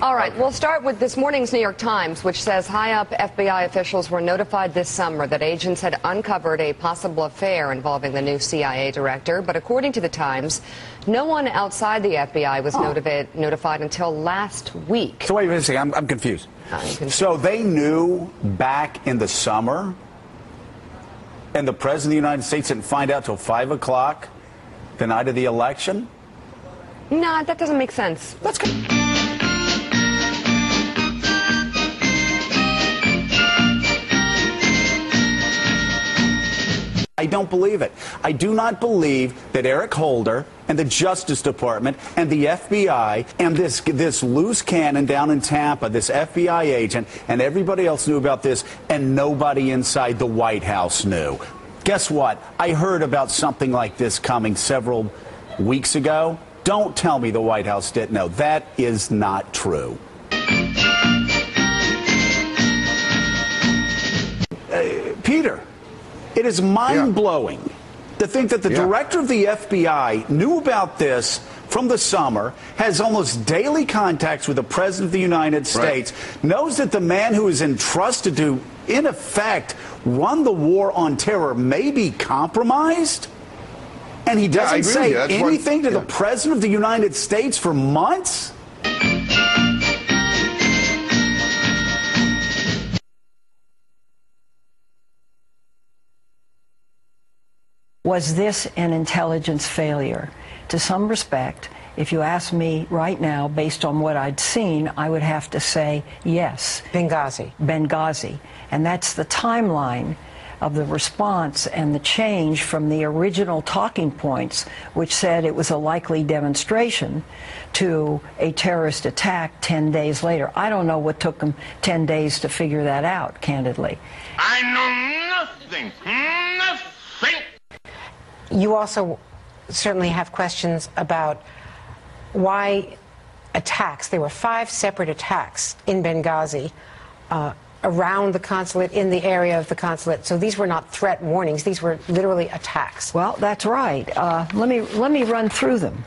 All right, we'll start with this morning's New York Times, which says high-up FBI officials were notified this summer that agents had uncovered a possible affair involving the new CIA director. But according to the Times, no one outside the FBI was notified until last week. So wait a second, I'm confused. So they knew back in the summer, and the President of the United States didn't find out till 5 o'clock the night of the election? Nah, that doesn't make sense. That's good. I don't believe it. I do not believe that Eric Holder and the Justice Department and the FBI and this loose cannon down in Tampa, this FBI agent, and everybody else knew about this, and nobody inside the White House knew. Guess what? I heard about something like this coming several weeks ago. Don't tell me the White House didn't know. That is not true. Peter. It is mind-blowing to think that the director of the FBI knew about this from the summer, has almost daily contacts with the President of the United States, knows that the man who is entrusted to, in effect, run the war on terror may be compromised, and he doesn't say anything to the President of the United States for months? Was this an intelligence failure? To some respect, if you ask me right now, based on what I'd seen, I would have to say yes. Benghazi. Benghazi. And that's the timeline of the response and the change from the original talking points, which said it was a likely demonstration, to a terrorist attack 10 days later. I don't know what took them 10 days to figure that out, candidly. I know nothing. Nothing. You also certainly have questions about why attacks. There were 5 separate attacks in Benghazi around the consulate, in the area of the consulate. So these were not threat warnings. These were literally attacks. Well, that's right. Let me run through them.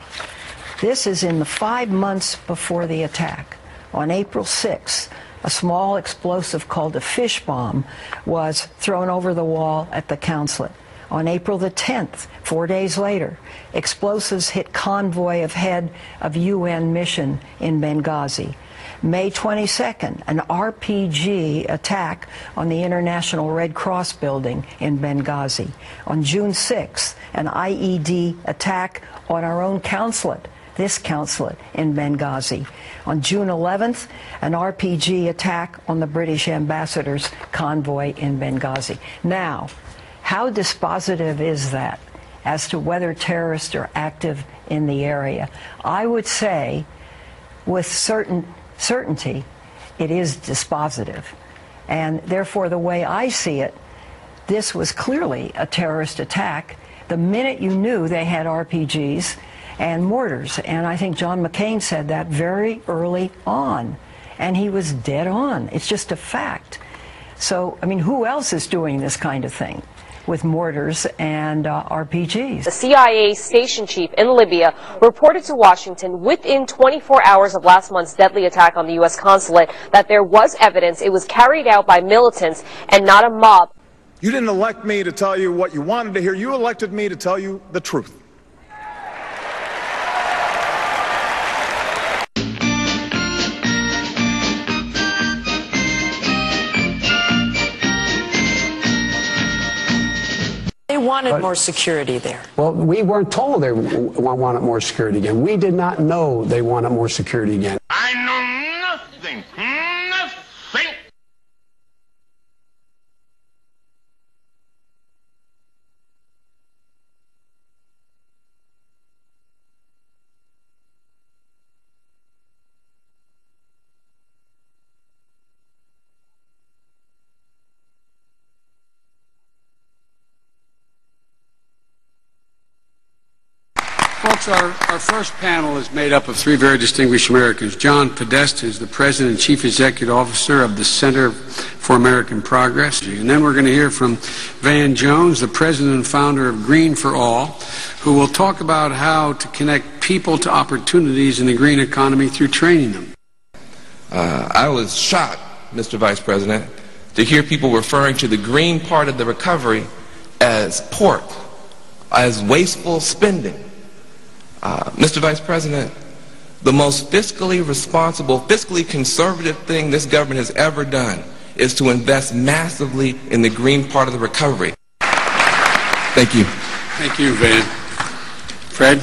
This is in the 5 months before the attack. On April 6th, a small explosive called a fish bomb was thrown over the wall at the consulate. On April the 10th, 4 days later, explosives hit convoy of head of UN mission in Benghazi. May 22nd, an RPG attack on the International Red Cross building in Benghazi. On June 6th, an IED attack on our own consulate, this consulate in Benghazi. On June 11th, an RPG attack on the British ambassador's convoy in Benghazi. Now, how dispositive is that as to whether terrorists are active in the area? I would say with certainty it is dispositive. And therefore, the way I see it, this was clearly a terrorist attack the minute you knew they had RPGs and mortars. And I think John McCain said that very early on. And he was dead on. It's just a fact. So, I mean, who else is doing this kind of thing with mortars and RPGs? The CIA station chief in Libya reported to Washington within 24 hours of last month's deadly attack on the U.S. consulate that there was evidence it was carried out by militants and not a mob. You didn't elect me to tell you what you wanted to hear. You elected me to tell you the truth. They wanted more security there. Well, we weren't told they wanted more security again. We did not know they wanted more security again. I know nothing. Nothing. Folks, our first panel is made up of 3 very distinguished Americans. John Podesta is the President and Chief Executive Officer of the Center for American Progress. And then we're going to hear from Van Jones, the President and founder of Green for All, who will talk about how to connect people to opportunities in the green economy through training them. I was shocked, Mr. Vice President, to hear people referring to the green part of the recovery as pork, as wasteful spending. Mr. Vice President, the most fiscally responsible, fiscally conservative thing this government has ever done is to invest massively in the green part of the recovery. Thank you. Thank you, Van. Fred?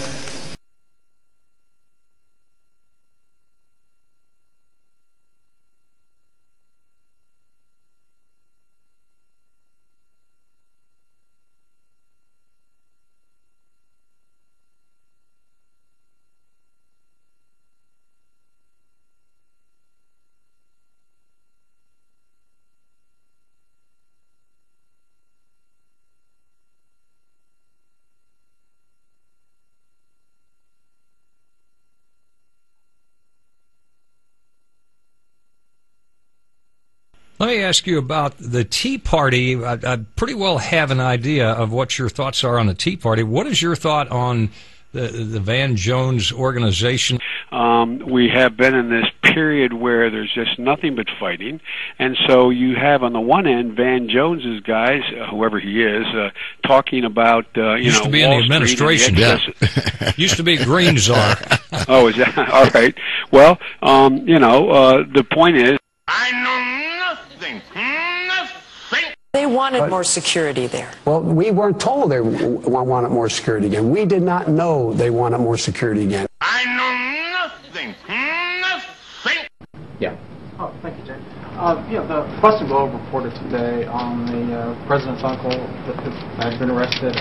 Let me ask you about the Tea Party. I pretty well have an idea of what your thoughts are on the Tea Party. What is your thought on the Van Jones organization? We have been in this period where there's just nothing but fighting, and so you have on the one end Van Jones's guys, whoever he is, talking about used to be in the administration. Used to be Green Czar. Oh, is that all right? Well, the point is, I know nothing. Nothing. They wanted more security there. Well, we weren't told they wanted more security again. We did not know they wanted more security again. I know nothing. Nothing. Yeah. Oh, thank you, Jay. The Boston Globe reported today on the president's uncle that had been arrested.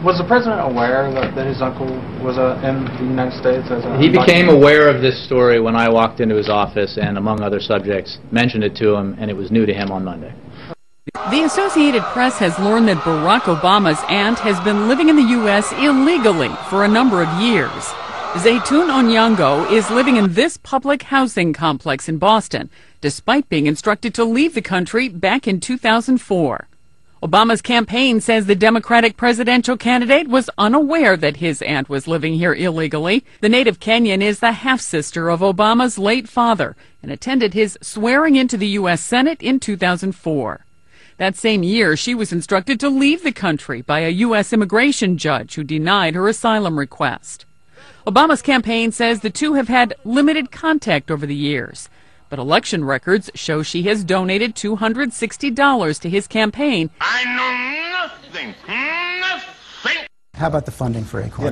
Was the president aware that his uncle was in the United States? He became aware of this story when I walked into his office and, among other subjects, mentioned it to him, and it was new to him on Monday. The Associated Press has learned that Barack Obama's aunt has been living in the U.S. illegally for a number of years. Zaytun Onyango is living in this public housing complex in Boston, despite being instructed to leave the country back in 2004. Obama's campaign says the Democratic presidential candidate was unaware that his aunt was living here illegally. The native Kenyan is the half-sister of Obama's late father and attended his swearing into the U.S. Senate in 2004. That same year, she was instructed to leave the country by a U.S. immigration judge who denied her asylum request. Obama's campaign says the two have had limited contact over the years. But election records show she has donated $260 to his campaign. I know nothing. Nothing. How about the funding for Acorn?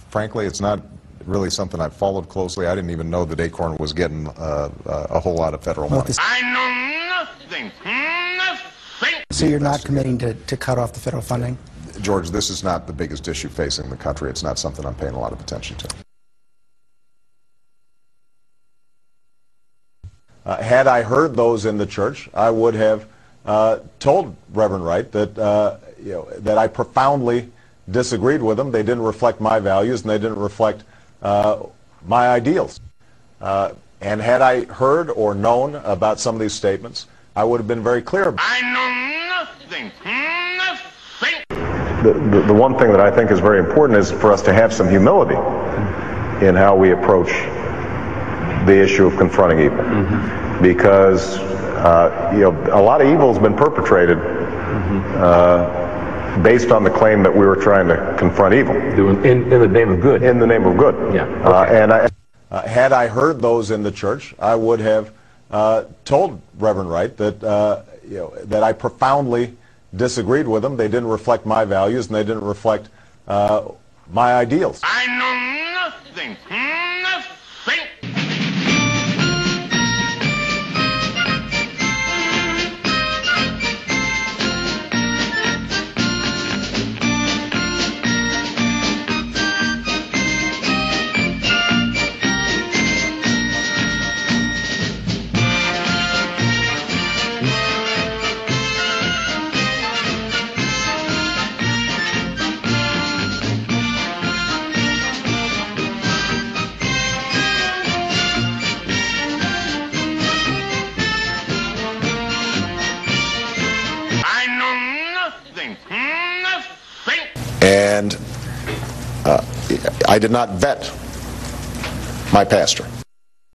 Frankly, it's not really something I've followed closely. I didn't even know that Acorn was getting a whole lot of federal money. I know nothing. Nothing. So you're not committing to cut off the federal funding? George, this is not the biggest issue facing the country. It's not something I'm paying a lot of attention to. Had I heard those in the church, I would have told Reverend Wright that that I profoundly disagreed with them. They didn't reflect my values, and they didn't reflect my ideals. And had I heard or known about some of these statements, I would have been very clear. I know nothing. Nothing. The one thing that I think is very important is for us to have some humility in how we approach the issue of confronting evil, because a lot of evil has been perpetrated based on the claim that we were trying to confront evil in the name of good. In the name of good. Yeah. Okay. And had I heard those in the church, I would have told Reverend Wright that that I profoundly disagreed with them. They didn't reflect my values, and they didn't reflect my ideals. I know nothing. Nothing. And I did not vet my pastor.